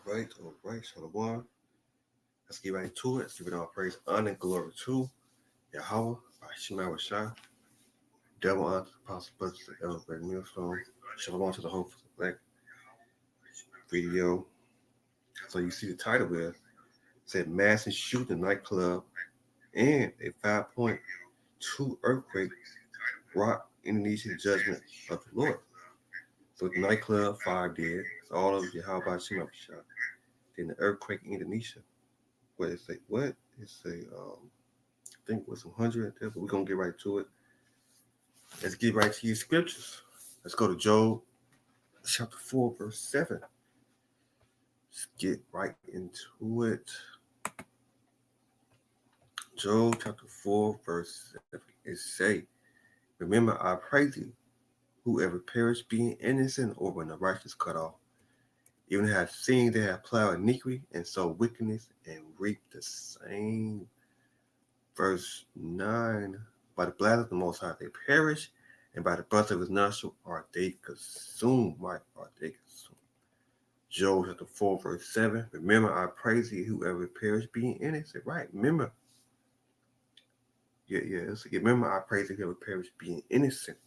All right, Shalom. Let's get right into it. Let's give it all praise, honor, and glory to Yahweh, by Shema Rashah, double honor to the apostle, brothers, the elder, great millstone. Shalom to the whole black video. So you see the title there said mass and shooting nightclub and a 5.2 earthquake rock Indonesian judgment of the Lord. So the nightclub, 5 dead. It's all of Yahweh by Shema Rashah. Then the earthquake in Indonesia. What it say? What? It's I think it was some hundred there, but we're gonna get right to it. Let's get right to your scriptures. Let's go to Job chapter 4, verse 7. Let's get right into it. Job chapter 4, verse 7. It say, remember I praise thee, whoever perished being innocent or when the righteous cut off. Even have seen they have plowed iniquity and sowed wickedness and reaped the same. Verse 9. By the blast of the Most High they perish, and by the breath of his nostril are they consumed. Right? Are they consumed? Job chapter 4, verse 7. Remember, I praise thee, whoever perished being innocent. Right? Remember. Remember, I praise thee, whoever perished being innocent.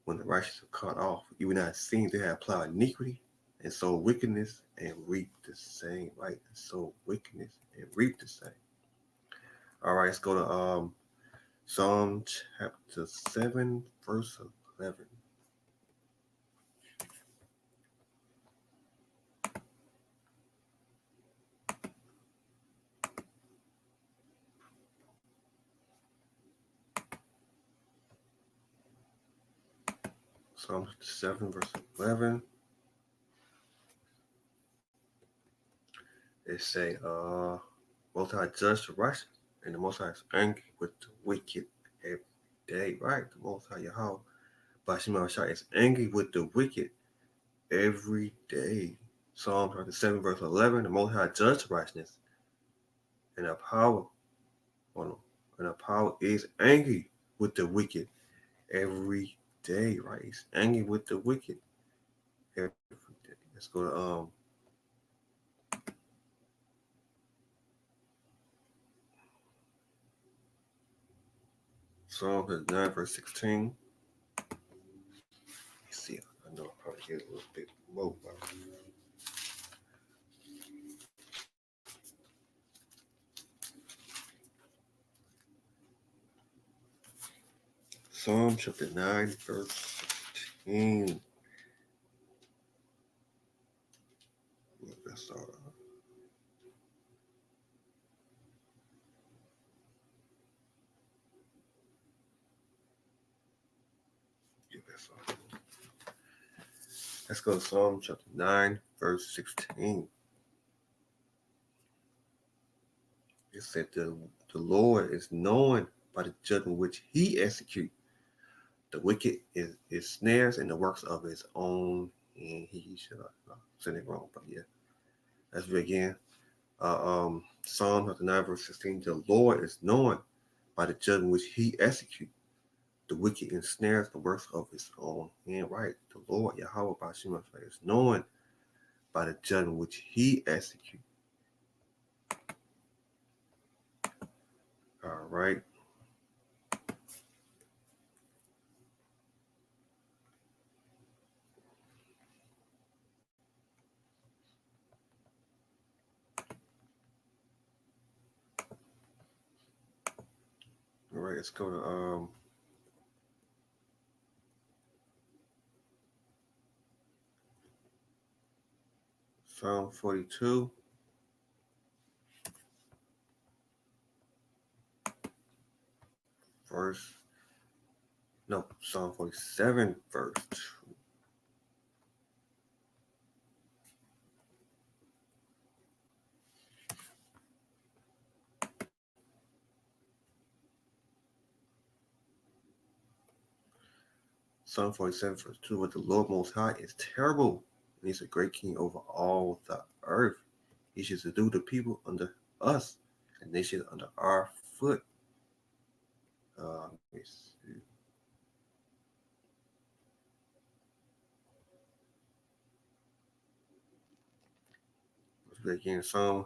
When the righteous are cut off, even as seen they have plowed iniquity and sow wickedness and reap the same. Right? And sow wickedness and reap the same. All right, let's go to Psalm chapter 7, verse 11. Psalm 7, verse 11. It say, Most High judge the righteous, and the Most High is angry with the wicked every day. Right? The Most High Yahweh, by Shema Rashah, is angry with the wicked every day. Psalm 37, verse 11. The Most High judge the righteousness, and our power, and our power is angry with the wicked every day. Right? He's angry with the wicked every day. Let's go to Psalm 9, verse 16. Let's see. I know I probably get a little bit low. Psalm chapter 9, verse 16. That's all. Yeah, that's all. Let's go to Psalm chapter 9, verse 16. It said, the Lord is known by the judgment which he executes. The wicked is snares in the works of his own, and he should have said it wrong, but yeah. Let's read again. Psalm chapter 9, verse 16. The Lord is known by the judgment which he executes. The wicked ensnares the works of his own hand. Right. The Lord Yahweh by Shema is known by the judgment which he executes. All right. All right, let's go to Psalm 42. Psalm 47, verse 2. Psalm 47, verse 2. But the Lord Most High is terrible, and he's a great king over all the earth. He should subdue the people under us, and nations under our foot. Let me see. Again, Psalm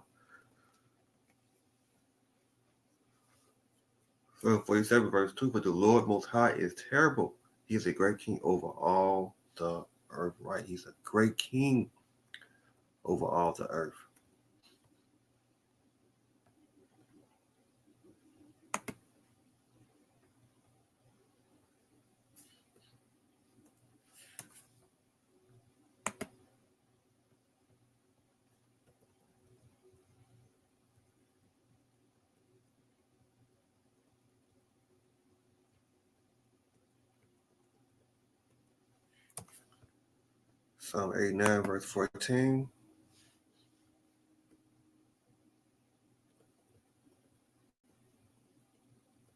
47, verse 2. But the Lord Most High is terrible. He is a great king over all the earth, right? He's a great king over all the earth. Psalm 89, verse 14.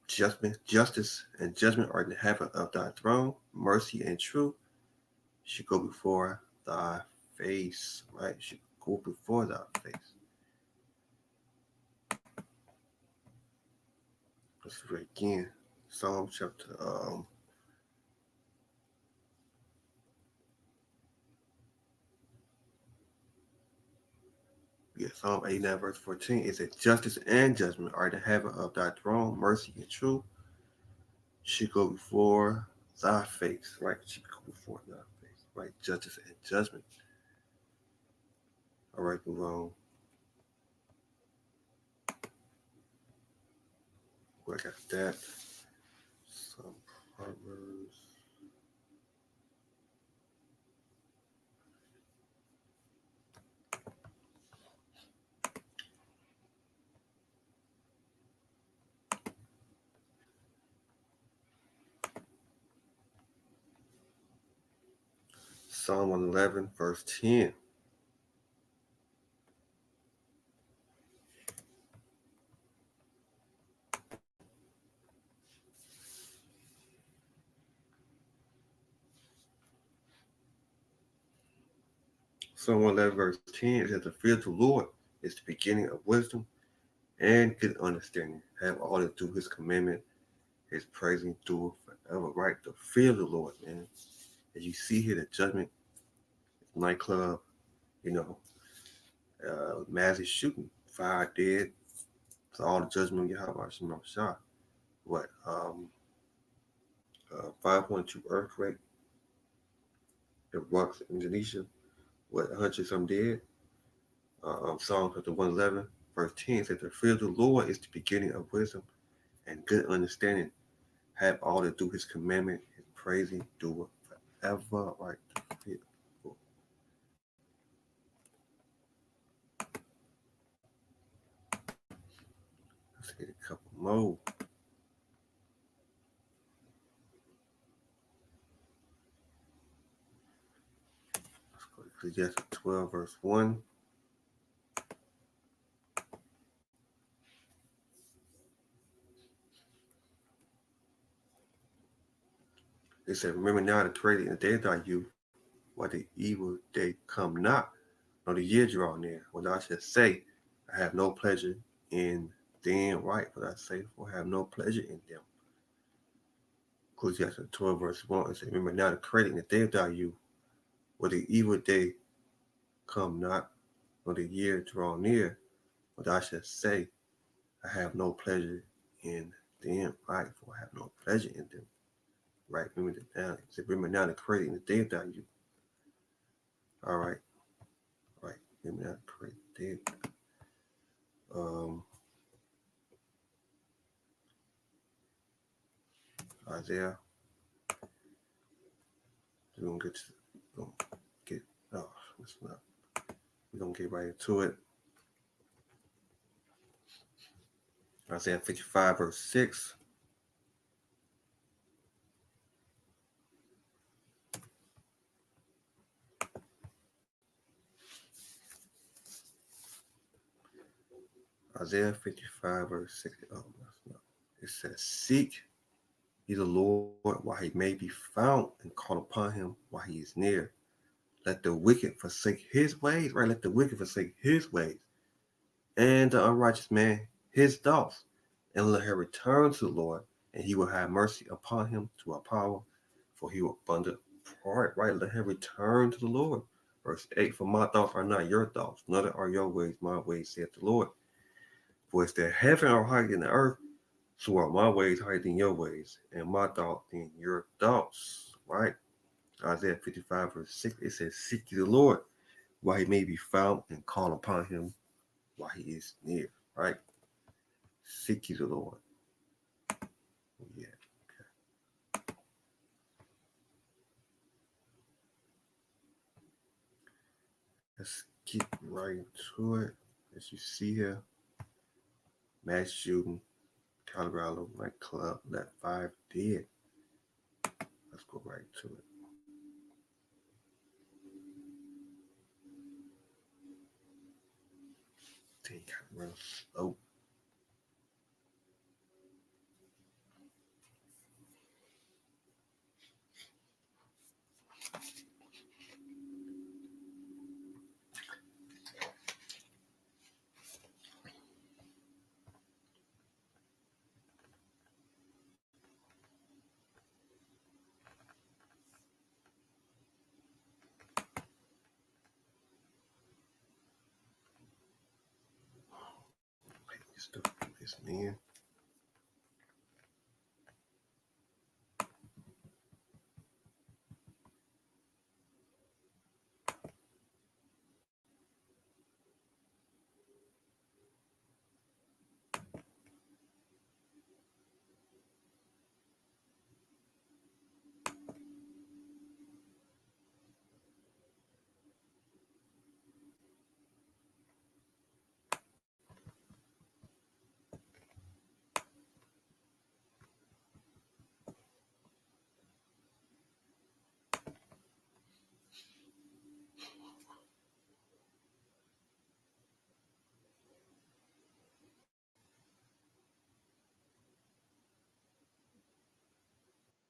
Justice and judgment are in the heaven of thy throne. Mercy and truth should go before thy face, right? Should go before thy face. Let's read again. Psalm chapter Psalm 89, verse 14. It says, justice and judgment are in the heaven of thy throne. Mercy and truth should go before thy face, right? Should go before thy face, right? Justice and judgment. All right, move on. I got that. Some Proverbs. Psalm 111, verse 10. Psalm 111, verse 10 says, the fear of the Lord is the beginning of wisdom and good understanding. Have all to do his commandment, his praising do forever, right? The fear of the Lord, man. As you see here, the judgment, nightclub, you know, massive shooting, 5 dead. So all the judgment you have about shot. What? 5.2 earthquake. It rocks Indonesia. What? 100 some dead. Psalm chapter 111, verse 10 says, the fear of the Lord is the beginning of wisdom and good understanding. Have all to do his commandment, his praising, do it forever, right? Let's get a couple more. Let's go to Ecclesiastes 12, verse 1. It said, remember now to pray in the day of thy youth, while the evil day come not, nor the year draw near, when thou shalt say, I have no pleasure in them, right? But I say, for I have no pleasure in them. Ecclesiastes 12, verse 1. It said, remember now to pray in the day of thy youth, while the evil day come not, nor the year draw near, when thou shalt say, I have no pleasure in them, right? For I have no pleasure in them. Right, remember now. It said, remember now to create in the day of thy youth. All right. Right. Remember now to create the day. Isaiah. We're gonna get oh, it's not. We're gonna get right into it. Isaiah 55, verse 6. Isaiah 55, verse 6. Oh, that's not. It says, seek ye the Lord while he may be found, and call upon him while he is near. Let the wicked forsake his ways, right? Let the wicked forsake his ways, and the unrighteous man his thoughts, and let him return to the Lord, and he will have mercy upon him to our power, for he will abundant part, right? Let him return to the Lord. Verse 8, for my thoughts are not your thoughts, neither are your ways my ways, saith the Lord. For as the heaven are higher than the earth, so are my ways higher than your ways, and my thoughts than your thoughts. Right? Isaiah 55, verse 6, it says, seek ye the Lord while he may be found, and call upon him while he is near. Right? Seek ye the Lord. Yeah. Okay. Let's get right into it. As you see here, mass shooting, Colorado nightclub, left 5 dead. Let's go right to it. Dang, got real slow. Stuff this man.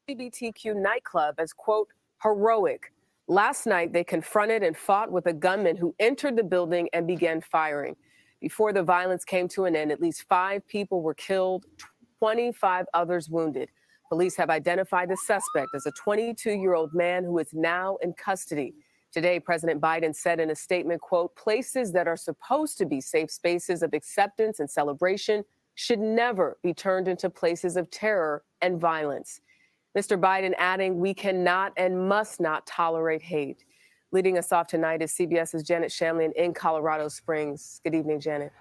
LGBTQ nightclub as, quote, heroic. Last night, they confronted and fought with a gunman who entered the building and began firing. Before the violence came to an end, at least 5 people were killed, 25 others wounded. Police have identified the suspect as a 22-year-old man who is now in custody. Today, President Biden said in a statement, quote, places that are supposed to be safe spaces of acceptance and celebration should never be turned into places of terror and violence. Mr. Biden adding, we cannot and must not tolerate hate. Leading us off tonight is CBS's Janet Shamlian in Colorado Springs. Good evening, Janet.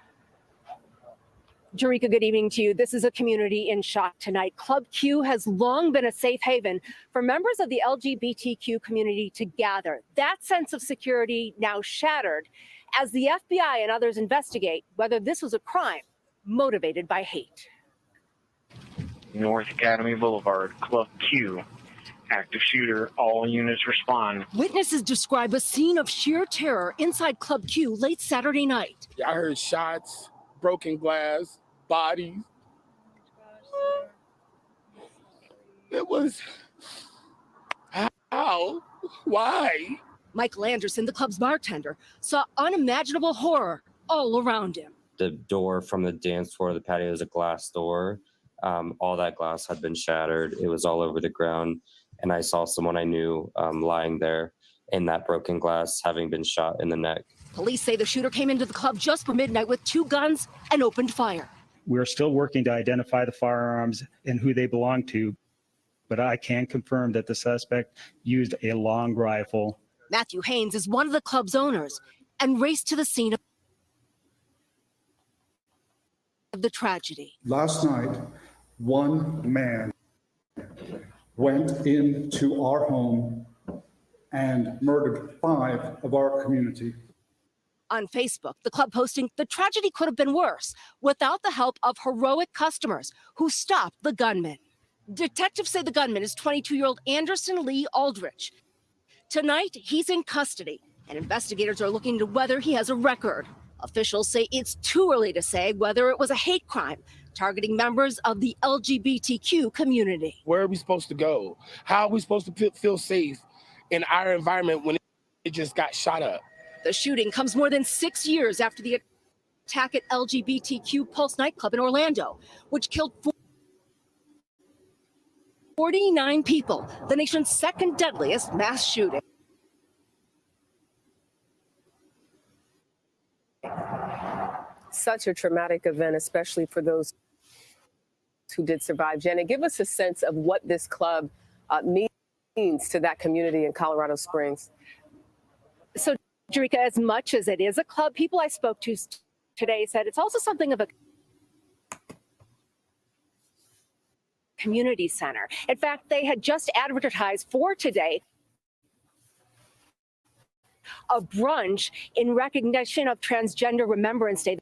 Jerika, good evening to you. This is a community in shock tonight. Club Q has long been a safe haven for members of the LGBTQ community to gather. That sense of security now shattered as the FBI and others investigate whether this was a crime motivated by hate. North Academy Boulevard, Club Q. Active shooter, all units respond. Witnesses describe a scene of sheer terror inside Club Q late Saturday night. I heard shots, broken glass, bodies. It was, how? Why? Michael Anderson, the club's bartender, saw unimaginable horror all around him. The door from the dance floor to the patio is a glass door. All that glass had been shattered. It was all over the ground. And I saw someone I knew lying there in that broken glass, having been shot in the neck. Police say the shooter came into the club just for midnight with 2 guns and opened fire. We're still working to identify the firearms and who they belong to, but I can confirm that the suspect used a long rifle. Matthew Haynes is one of the club's owners and raced to the scene of the tragedy. Last night, one man went into our home and murdered 5 of our community. On Facebook, the club posting, the tragedy could have been worse without the help of heroic customers who stopped the gunman. Detectives say the gunman is 22-year-old Anderson Lee Aldrich. Tonight, he's in custody, and investigators are looking into whether he has a record. Officials say it's too early to say whether it was a hate crime targeting members of the LGBTQ community. Where are we supposed to go? How are we supposed to feel safe in our environment when it just got shot up? The shooting comes more than 6 years after the attack at LGBTQ Pulse nightclub in Orlando, which killed 49 people, the nation's second deadliest mass shooting. Such a traumatic event, especially for those who did survive. Janet, give us a sense of what this club means to that community in Colorado Springs. So, Jerika, as much as it is a club, people I spoke to today said it's also something of a community center. In fact, they had just advertised for today a brunch in recognition of Transgender Remembrance Day.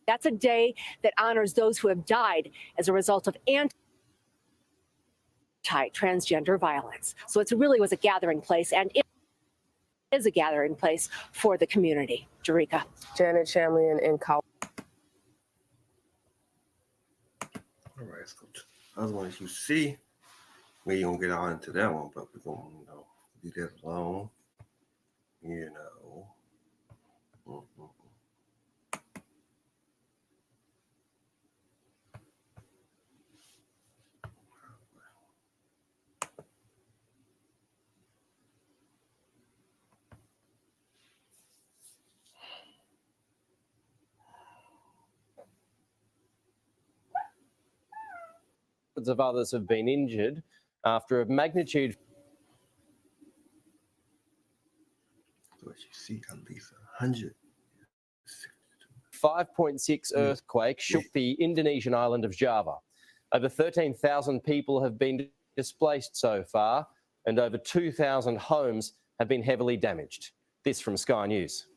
That's a day that honors those who have died as a result of anti-transgender violence. So it really was a gathering place, and it is a gathering place for the community. Jerika. Janet Shamley in Colorado. All right, let's go to the other one. As you see, we ain't gonna get all into that one, but we're gonna, leave that alone. Of others have been injured after a magnitude. So as you see, at least 100. 5.6 earthquake shook the Indonesian island of Java. Over 13,000 people have been displaced so far, and over 2,000 homes have been heavily damaged. This from Sky News.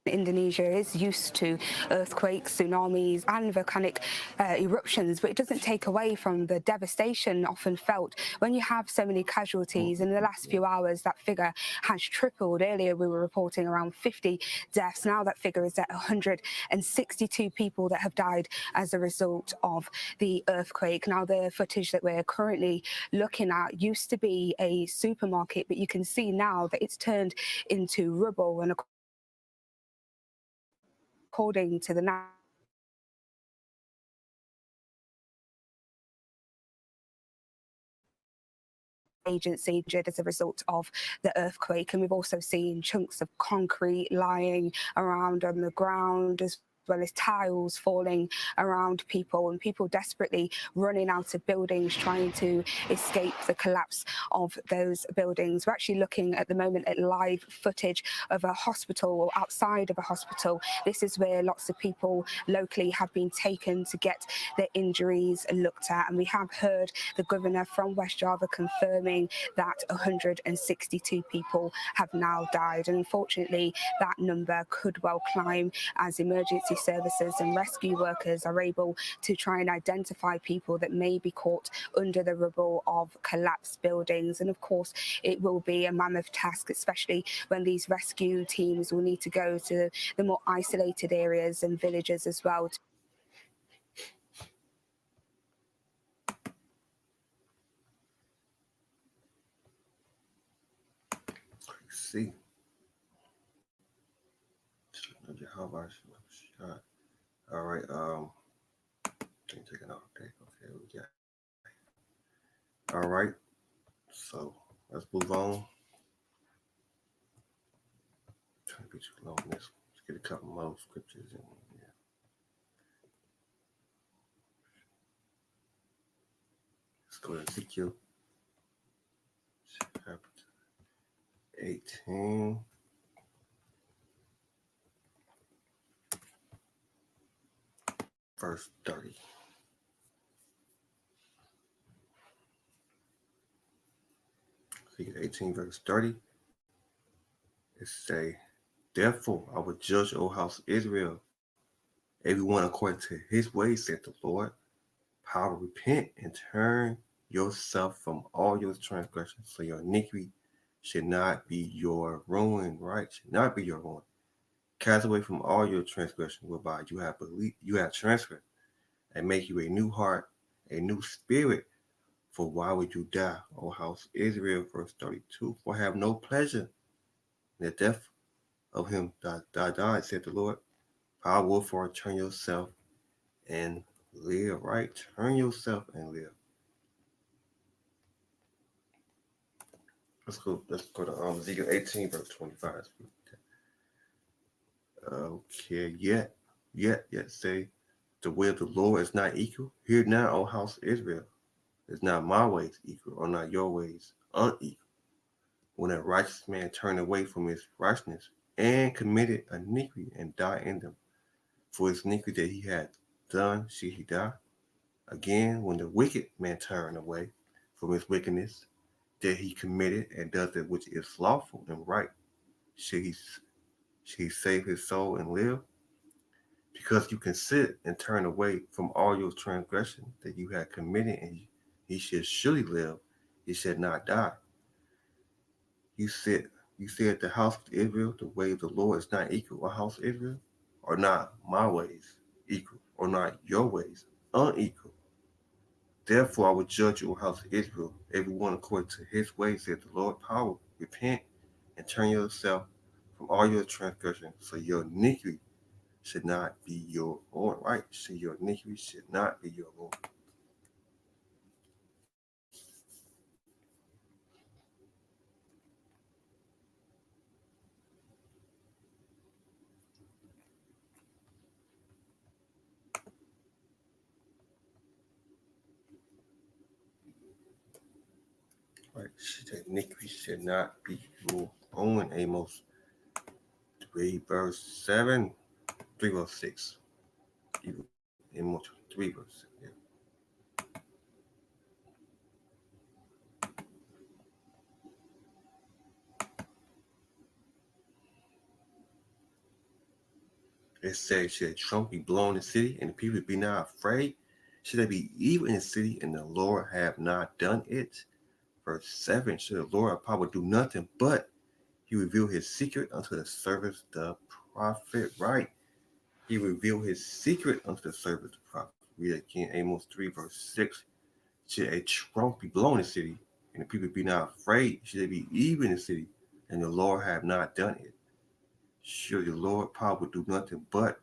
Indonesia is used to earthquakes, tsunamis and volcanic eruptions, but it doesn't take away from the devastation often felt when you have so many casualties. In the last few hours, that figure has tripled. Earlier, we were reporting around 50 deaths. Now that figure is at 162 people that have died as a result of the earthquake. Now, the footage that we're currently looking at used to be a supermarket, but you can see now that it's turned into rubble. And according to the agency as a result of the earthquake, and we've also seen chunks of concrete lying around on the ground, as well as tiles falling around people, and people desperately running out of buildings trying to escape the collapse of those buildings. We're actually looking at the moment at live footage of a hospital, or outside of a hospital. This is where lots of people locally have been taken to get their injuries looked at, and we have heard the governor from West Java confirming that 162 people have now died, and unfortunately that number could well climb as emergency services and rescue workers are able to try and identify people that may be caught under the rubble of collapsed buildings. And of course, it will be a mammoth task, especially when these rescue teams will need to go to the more isolated areas and villages as well. See. All right, taking off. Okay, we got. All right, so let's move on. Trying to be too long. Let's get a couple more scriptures in here. Let's go to Ezekiel chapter 18. Verse 30. Ezekiel 18, verse 30. It say, therefore I will judge, O house of Israel, everyone according to his ways, said the Lord. Power, repent and turn yourself from all your transgressions, so your iniquity should not be your ruin, right? Should not be your ruin. Cast away from all your transgressions, whereby you have transferred, and make you a new heart, a new spirit. For why would you die, O house Israel? Verse 32. For I have no pleasure in the death of him that died, said the Lord. I will for turn yourself and live, right? Turn yourself and live. Let's go to Ezekiel 18, verse 25. Okay, yet, say, the way of the Lord is not equal. Hear now, O house of Israel, is not my ways equal, or not your ways unequal. When a righteous man turned away from his righteousness and committed iniquity and died in them, for his iniquity that he had done, should he die? Again, when the wicked man turned away from his wickedness that he committed and does that which is lawful and right, should he save his soul and live? Because you consider and turn away from all your transgression that you had committed, and he should surely live, he should not die. You said the house of Israel, the way of the Lord is not equal, a house of Israel, or not my ways equal, or not your ways unequal. Therefore I will judge you, O house of Israel, everyone according to his ways, said the Lord. Power, repent and turn yourself from all your transgression, so your iniquity should not be your own, right? So your iniquity should not be your own. Right? The iniquity should not be your own. Amos 3 verse 7, 3 verse 6. Amos 3 verse 6. Yeah. It says, should a trump be blown in the city, and the people be not afraid? Should there be evil in the city, and the Lord have not done it? Verse 7, should the Lord of power do nothing, but he reveal his secret unto the servants, the prophet, right? He revealed his secret unto the servants, the prophet. Read again, Amos 3, verse 6. Should a trump be blown in the city, and the people be not afraid? Should there be evil in the city, and the Lord have not done it? Surely the Lord power do nothing, but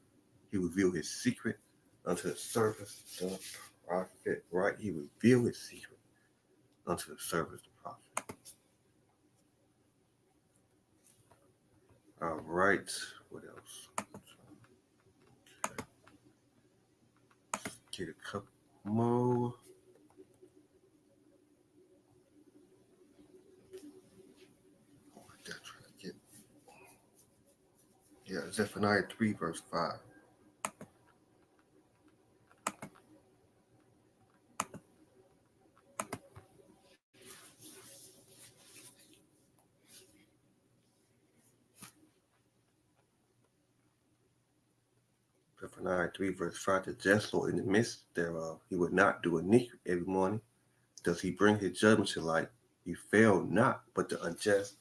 he revealed his secret unto the servants, the prophet, right? He revealed his secret unto the servants, the prophet. All right, what else? Okay. Get a couple more. Yeah, Zephaniah 3, verse 5. Zephaniah 3, verse 5. The just Lord in the midst thereof, he would not do iniquity every morning. Does he bring his judgment to light? He failed not, but the unjust,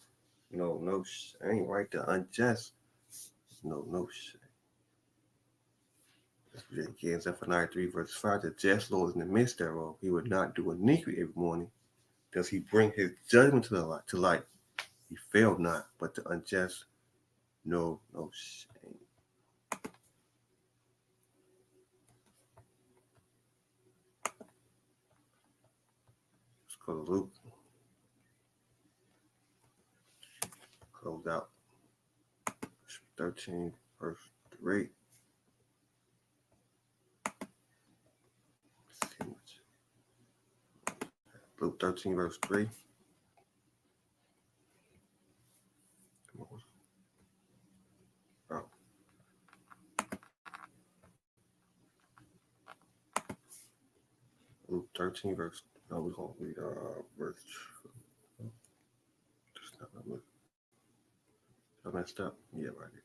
no shame, right? The unjust, no shame. Let's read it again. Zephaniah 3, verse 5. The just Lord in the midst thereof, he would not do iniquity every morning. Does he bring his judgment to light? He failed not, but the unjust, no shame. Let's go to Luke. Close out. 13, verse 3. Luke 13, verse 3. Oh. Luke 13, verse. No, we're going to read verse. Just not look. I messed up. Yeah, right here.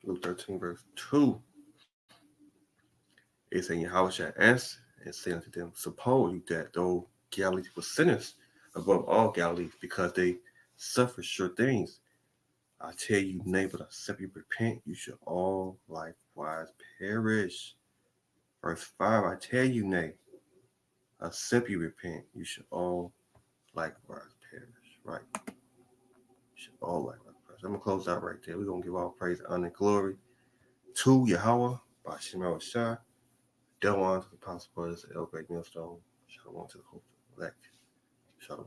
Luke 13, verse 2. It says, Yahweh shall answer and say unto them, suppose you that those Galileans were sinners above all Galilees, because they suffer sure things. I tell you, nay, but except you repent, you shall all likewise perish. Verse 5, I tell you, nay, except you repent, you shall all likewise perish. Right? You shall all likewise perish. I'm going to close out right there. We're going to give all praise, honor, and glory to Yahweh, by Shema Shah. Delwan to the Apostle Brothers, El Great Millstone. Shalom to the host elect. Shalom.